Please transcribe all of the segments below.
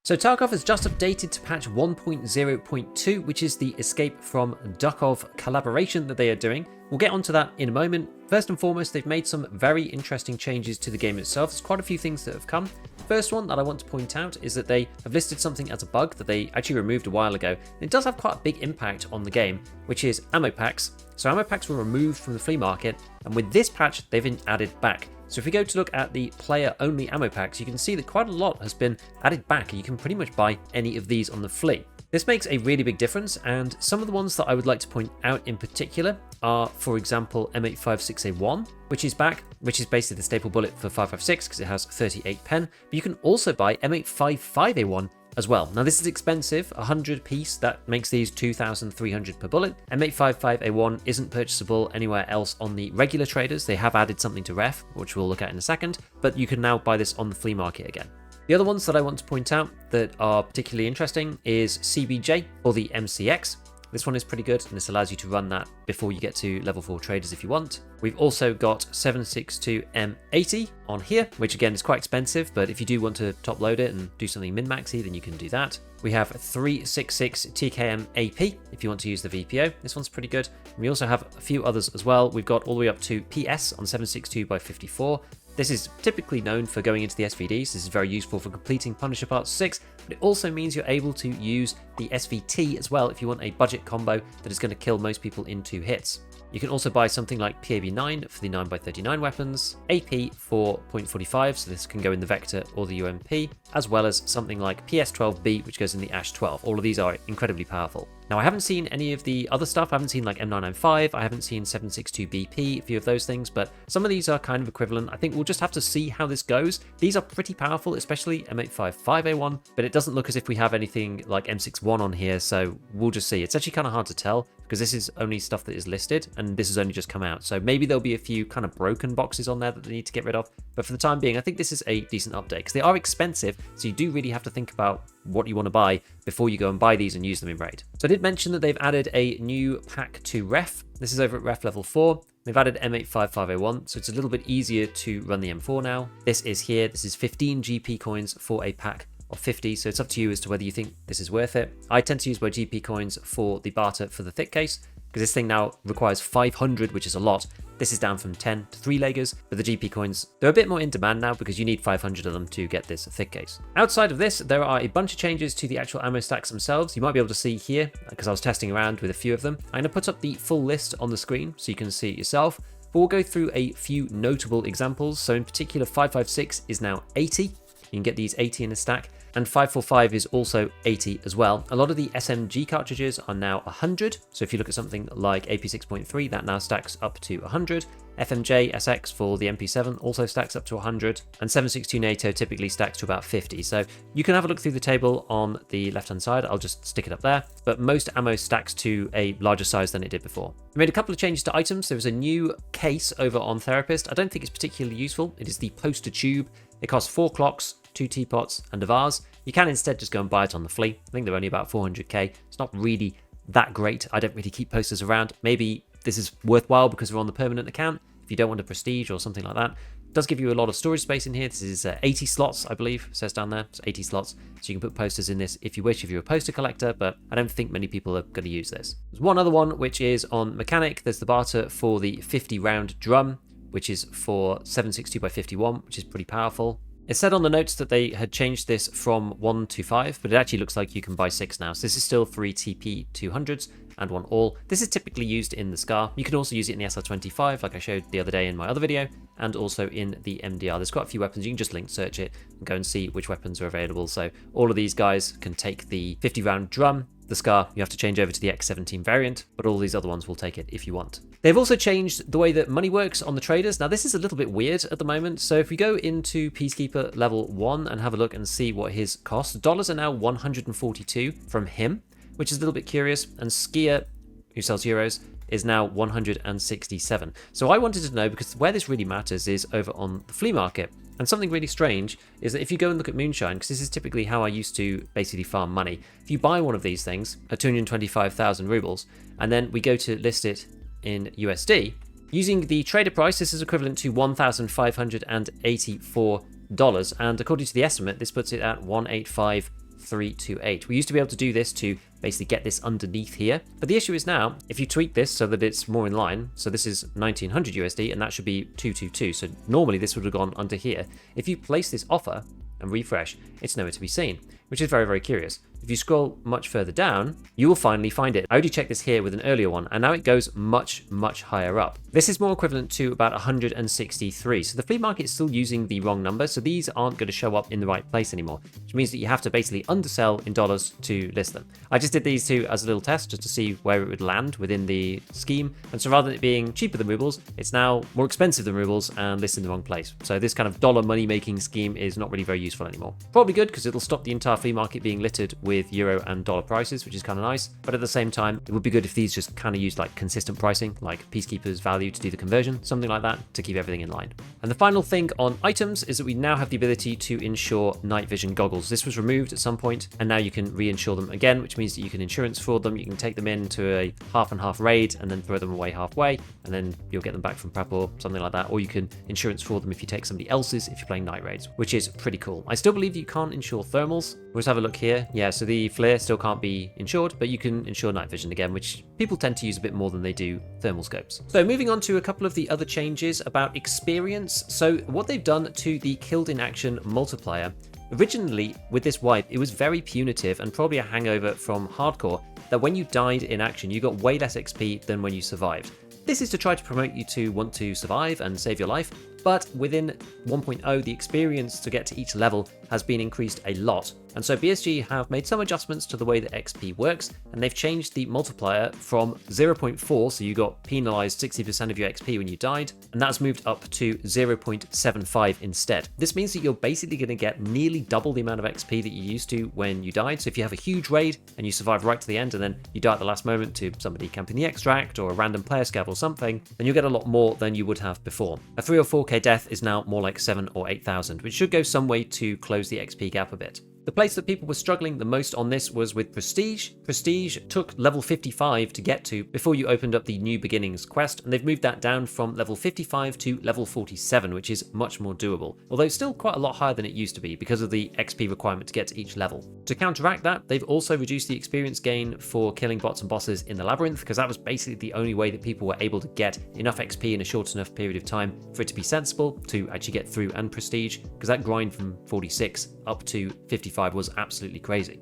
So Tarkov has just updated to patch 1.0.2, which is the escape from Duckov Collaboration that they are doing. We'll get onto that in a moment. First and foremost, they've made some very interesting changes to the game itself. There's quite a few things that have come. First one that I want to point out is that they have listed something as a bug that they actually removed a while ago. It does have quite a big impact on the game, which is ammo packs. So ammo packs were removed from the flea market, and with this patch, they've been added back. So if we go to look at the player-only ammo packs, you can see that quite a lot has been added back, and you can pretty much buy any of these on the flea. This makes a really big difference, and some of the ones that I would like to point out in particular are, for example, M856A1, which is back, which is basically the staple bullet for 5.56 because it has 38 pen, but you can also buy M855A1 as well. Now this is expensive, 100 piece, that makes these 2,300 per bullet. M855A1 isn't purchasable anywhere else on the regular traders. They have added something to ref, which we'll look at in a second, but you can now buy this on the flea market again. The other ones that I want to point out that are particularly interesting is CBJ or the MCX. This one is pretty good, and this allows you to run that before you get to level 4 traders if you want. We've also got 762M80 on here, which again is quite expensive, but if you do want to top load it and do something min-maxy, then you can do that. We have 366 TKM AP if you want to use the VPO. This one's pretty good. And we also have a few others as well. We've got all the way up to PS on 762x54. This is typically known for going into the SVDs. This is very useful for completing Punisher Part 6, but it also means you're able to use the SVT as well if you want a budget combo that is going to kill most people in 2 hits. You can also buy something like PAB9 for the 9x39 weapons, AP for .45, so this can go in the Vector or the UMP, as well as something like PS12B, which goes in the Ash 12. All of these are incredibly powerful. Now, I haven't seen any of the other stuff. I haven't seen like M995, I haven't seen 762BP, a few of those things, but some of these are kind of equivalent. I think we'll just have to see how this goes. These are pretty powerful, especially M855A1, but it doesn't look as if we have anything like M61 on here, so we'll just see. It's actually kind of hard to tell because this is only stuff that is listed and this has only just come out. So maybe there'll be a few kind of broken boxes on there that they need to get rid of. But for the time being, I think this is a decent update because they are expensive. So you do really have to think about what you want to buy before you go and buy these and use them in raid. So I did mention that they've added a new pack to ref. This is over at ref level 4. They've added M855A1, so it's a little bit easier to run the M4 now. This is here. This is 15 GP coins for a pack of 50, so it's up to you as to whether you think this is worth it. I tend to use my GP coins for the barter for the thick case, because this thing now requires 500, which is a lot. This is down from 10 to 3-leggers, but the GP coins, they're a bit more in demand now because you need 500 of them to get this thick case. Outside of this, there are a bunch of changes to the actual ammo stacks themselves. You might be able to see here, because I was testing around with a few of them. I'm going to put up the full list on the screen so you can see it yourself, but we'll go through a few notable examples. So in particular, 5.56 is now 80. You can get these 80 in a stack. And 5.45 is also 80 as well. A lot of the SMG cartridges are now 100. So if you look at something like AP6.3, that now stacks up to 100. FMJ SX for the MP7 also stacks up to 100. And 7.62 NATO typically stacks to about 50. So you can have a look through the table on the left-hand side. I'll just stick it up there. But most ammo stacks to a larger size than it did before. We made a couple of changes to items. There was a new case over on Therapist. I don't think it's particularly useful. It is the poster tube. It costs 4 clocks, 2 teapots, and a vase. You can instead just go and buy it on the flea. I think they're only about 400k. It's not really that great. I don't really keep posters around. Maybe this is worthwhile because we're on the permanent account. If you don't want a prestige or something like that. It does give you a lot of storage space in here. This is 80 slots, I believe, it says down there. It's 80 slots. So you can put posters in this if you wish, if you're a poster collector, but I don't think many people are going to use this. There's one other one, which is on mechanic. There's the barter for the 50 round drum, which is for 7.62x51, which is pretty powerful. It said on the notes that they had changed this from 1 to 5, but it actually looks like you can buy 6 now. So this is still 3 TP200s and 1 all. This is typically used in the SCAR. You can also use it in the SR25, like I showed the other day in my other video, and also in the MDR. There's quite a few weapons. You can just link search it and go and see which weapons are available. So all of these guys can take the 50 round drum. The SCAR, you have to change over to the X17 variant, but all these other ones will take it if you want. They've also changed the way that money works on the traders. Now, this is a little bit weird at the moment. So if we go into Peacekeeper level 1 and have a look and see what his costs, dollars are now 142 from him, which is a little bit curious. And Skier, who sells euros, is now 167. So I wanted to know, because where this really matters is over on the flea market. And something really strange is that if you go and look at Moonshine, because this is typically how I used to basically farm money, if you buy one of these things at 225,000 rubles, and then we go to list it in USD, using the trader price, this is equivalent to $1,584. And according to the estimate, this puts it at 185 328. We used to be able to do this to basically get this underneath here. But the issue is now, if you tweak this so that it's more in line, so this is 1900 USD and that should be 222. So normally this would have gone under here. If you place this offer and refresh, it's nowhere to be seen, which is very, very curious. If you scroll much further down, you will finally find it. I already checked this here with an earlier one, and now it goes much, much higher up. This is more equivalent to about 163. So the flea market is still using the wrong number, so these aren't going to show up in the right place anymore, which means that you have to basically undersell in dollars to list them. I just did these two as a little test just to see where it would land within the scheme. And so rather than it being cheaper than rubles, it's now more expensive than rubles and listed in the wrong place. So this kind of dollar money making scheme is not really very useful anymore. Probably good because it'll stop the entire flea market being littered with euro and dollar prices, which is kind of nice. But at the same time, it would be good if these just kind of used like consistent pricing, like Peacekeeper's value to do the conversion, something like that, to keep everything in line. And the final thing on items is that we now have the ability to insure night vision goggles. This was removed at some point, and now you can reinsure them again, which means that you can insurance fraud them. You can take them into a half and half raid and then throw them away halfway, and then you'll get them back from prep or something like that. Or you can insurance fraud them if you take somebody else's if you're playing night raids, which is pretty cool. I still believe you can't insure thermals. We'll just have a look here. Yeah, so the flare still can't be insured, but you can insure night vision again, which people tend to use a bit more than they do thermal scopes. So moving on to a couple of the other changes about experience. So what they've done to the killed in action multiplier. Originally, with this wipe, it was very punitive and probably a hangover from hardcore, that when you died in action, you got way less XP than when you survived. This is to try to promote you to want to survive and save your life, but within 1.0, the experience to get to each level has been increased a lot. And so BSG have made some adjustments to the way that XP works, and they've changed the multiplier from 0.4, so you got penalized 60% of your XP when you died, and that's moved up to 0.75 instead. This means that you're basically going to get nearly double the amount of XP that you used to when you died. So if you have a huge raid and you survive right to the end and then you die at the last moment to somebody camping the extract or a random player scav or something, then you'll get a lot more than you would have before. A 3 or 4k death is now more like 7 or 8,000, which should go some way to close the XP gap a bit. The place that people were struggling the most on this was with Prestige. Prestige took level 55 to get to before you opened up the New Beginnings quest, and they've moved that down from level 55 to level 47, which is much more doable, although still quite a lot higher than it used to be because of the XP requirement to get to each level. To counteract that, they've also reduced the experience gain for killing bots and bosses in the Labyrinth, because that was basically the only way that people were able to get enough XP in a short enough period of time for it to be sensible to actually get through and Prestige, because that grind from 46 up to 55 was absolutely crazy.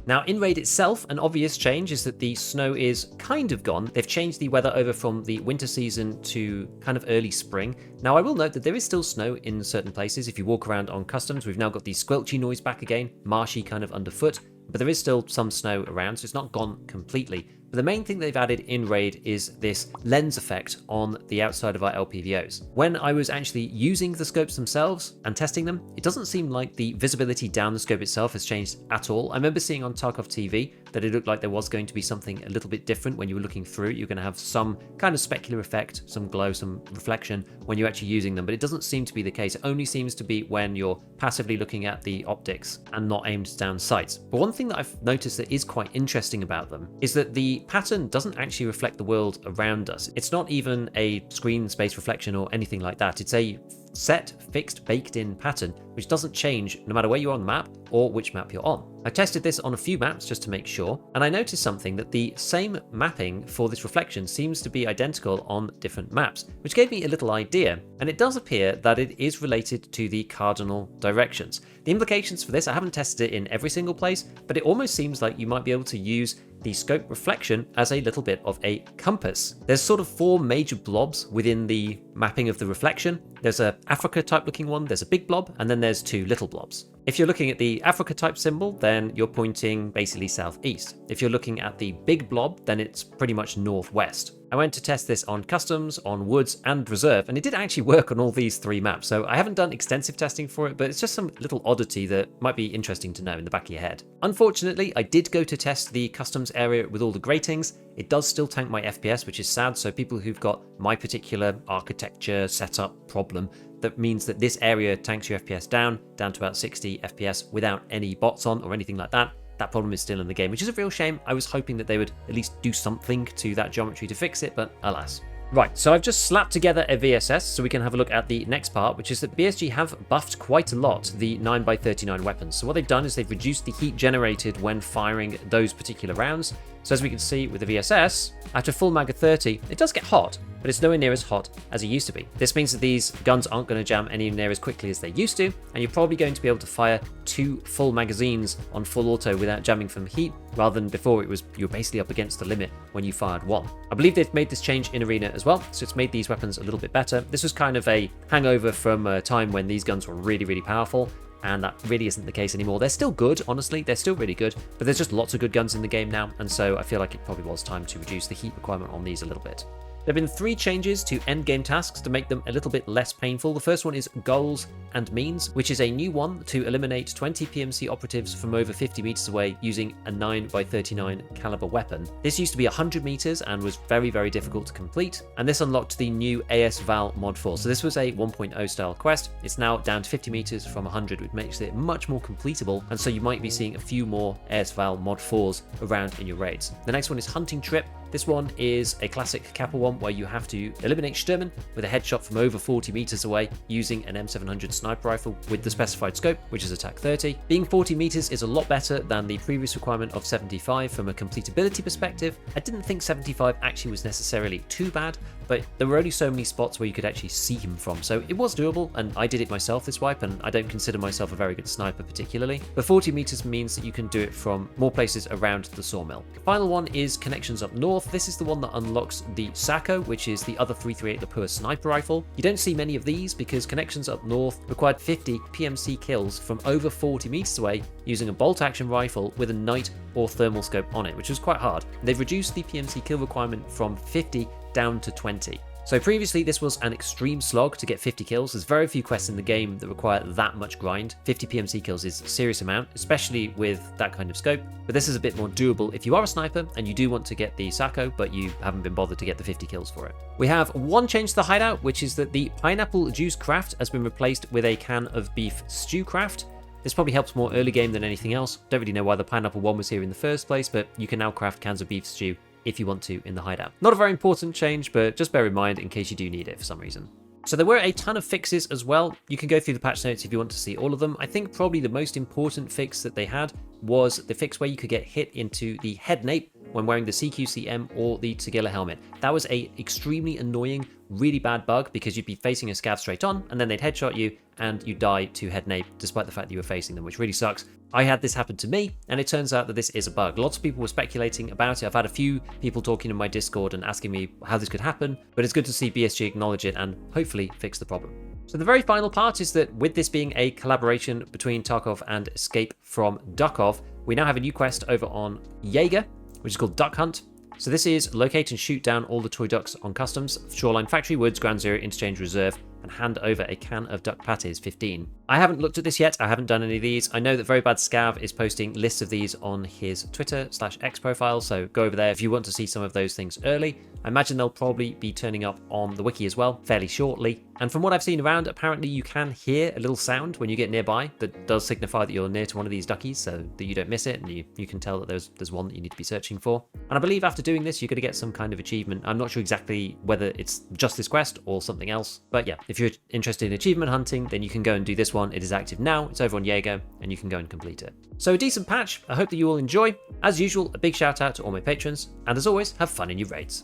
Now, in Raid itself, an obvious change is that the snow is kind of gone. They've changed the weather over from the winter season to kind of early spring. Now, I will note that there is still snow in certain places. If you walk around on customs, we've now got the squelchy noise back again, marshy kind of underfoot, but there is still some snow around, so it's not gone completely. But the main thing they've added in Raid is this lens effect on the outside of our LPVOs. When I was actually using the scopes themselves and testing them, it doesn't seem like the visibility down the scope itself has changed at all. I remember seeing on Tarkov TV that it looked like there was going to be something a little bit different when you were looking through it. You're going to have some kind of specular effect, some glow, some reflection when you're actually using them, but it doesn't seem to be the case. It only seems to be when you're passively looking at the optics and not aimed down sights. But one thing that I've noticed that is quite interesting about them is that the pattern doesn't actually reflect the world around us. It's not even a screen space reflection or anything like that. It's a set, fixed, baked in pattern, which doesn't change no matter where you're on the map or which map you're on. I tested this on a few maps just to make sure, and I noticed something, that the same mapping for this reflection seems to be identical on different maps, which gave me a little idea, and it does appear that it is related to the cardinal directions. The implications for this, I haven't tested it in every single place, but it almost seems like you might be able to use the scope reflection as a little bit of a compass. There's sort of 4 major blobs within the mapping of the reflection. There's a Africa type looking one, there's a big blob, and then there's 2 little blobs. If you're looking at the Africa type symbol, then you're pointing basically southeast. If you're looking at the big blob, then it's pretty much northwest. I went to test this on customs, on woods, and reserve, and it did actually work on all these 3 maps. So I haven't done extensive testing for it, but it's just some little oddity that might be interesting to know in the back of your head. Unfortunately, I did go to test the customs area with all the gratings. It does still tank my FPS, which is sad. So people who've got my particular architecture setup problem, that means that this area tanks your FPS down to about 60 FPS without any bots on or anything like that. That problem is still in the game, which is a real shame. I was hoping that they would at least do something to that geometry to fix it, but alas. Right, so I've just slapped together a VSS so we can have a look at the next part, which is that BSG have buffed quite a lot the 9x39 weapons. So what they've done is they've reduced the heat generated when firing those particular rounds. So as we can see with the VSS, after full mag of 30, it does get hot, but it's nowhere near as hot as it used to be. This means that these guns aren't going to jam anywhere near as quickly as they used to, and you're probably going to be able to fire 2 full magazines on full auto without jamming from heat, rather than before you were basically up against the limit when you fired 1. I believe they've made this change in Arena as well, so it's made these weapons a little bit better. This was kind of a hangover from a time when these guns were really, really powerful, and that really isn't the case anymore. They're still good, honestly, they're still really good, but there's just lots of good guns in the game now, and so I feel like it probably was time to reduce the heat requirement on these a little bit. There have been 3 changes to endgame tasks to make them a little bit less painful. The first one is goals and means, which is a new one to eliminate 20 PMC operatives from over 50 meters away using a 9x39 caliber weapon. This used to be 100 meters and was very, very difficult to complete, and this unlocked the new AS Val Mod 4. So this was a 1.0 style quest. It's now down to 50 meters from 100, which makes it much more completable, and so you might be seeing a few more AS Val Mod 4s around in your raids. The next one is hunting trip. This one is a classic Kappa one where you have to eliminate Sturmen with a headshot from over 40 meters away using an M700 sniper rifle with the specified scope, which is attack 30. Being 40 meters is a lot better than the previous requirement of 75 from a completability perspective. I didn't think 75 actually was necessarily too bad, but there were only so many spots where you could actually see him from, so it was doable, and I did it myself this wipe, and I don't consider myself a very good sniper particularly. But 40 meters means that you can do it from more places around the sawmill. The final one is connections up north. This is the one that unlocks the Sacco, which is the other 338 Lapua sniper rifle. You don't see many of these because connections up north required 50 PMC kills from over 40 meters away using a bolt action rifle with a night or thermal scope on it, which was quite hard. They've reduced the PMC kill requirement from 50 down to 20. So previously this was an extreme slog to get 50 kills. There's very few quests in the game that require that much grind. 50 PMC kills is a serious amount, especially with that kind of scope. But this is a bit more doable if you are a sniper and you do want to get the Sacco, but you haven't been bothered to get the 50 kills for it. We have one change to the hideout, which is that the pineapple juice craft has been replaced with a can of beef stew craft. This probably helps more early game than anything else. Don't really know why the pineapple one was here in the first place, but you can now craft cans of beef stew if you want to in the hideout. Not a very important change, but just bear in mind in case you do need it for some reason. So there were a ton of fixes as well. You can go through the patch notes if you want to see all of them. I think probably the most important fix that they had was the fix where you could get hit into the Head-Nape when wearing the CQCM or the Tagilla helmet. That was a extremely annoying, really bad bug because you'd be facing a scav straight on and then they'd headshot you and you die to Head-Nape despite the fact that you were facing them, which really sucks. I had this happen to me, and it turns out that this is a bug. Lots of people were speculating about it. I've had a few people talking in my Discord and asking me how this could happen, but it's good to see BSG acknowledge it and hopefully fix the problem. So the very final part is that with this being a collaboration between Tarkov and Escape from Duckov, we now have a new quest over on Jaeger, which is called Duck Hunt. So this is locate and shoot down all the toy ducks on customs, shoreline factory, woods, ground zero, interchange reserve, and hand over a can of duck pates 15. I haven't looked at this yet. I haven't done any of these. I know that Very Bad Scav is posting lists of these on his Twitter/X profile, so go over there if you want to see some of those things early. I imagine they'll probably be turning up on the wiki as well fairly shortly. And from what I've seen around, apparently you can hear a little sound when you get nearby that does signify that you're near to one of these duckies so that you don't miss it and you can tell that there's one that you need to be searching for. And I believe after doing this, you're going to get some kind of achievement. I'm not sure exactly whether it's just this quest or something else. But yeah, if you're interested in achievement hunting, then you can go and do this one. It is active now. It's over on Jaeger and you can go and complete it. So a decent patch. I hope that you all enjoy. As usual, a big shout out to all my patrons. And as always, have fun in your raids.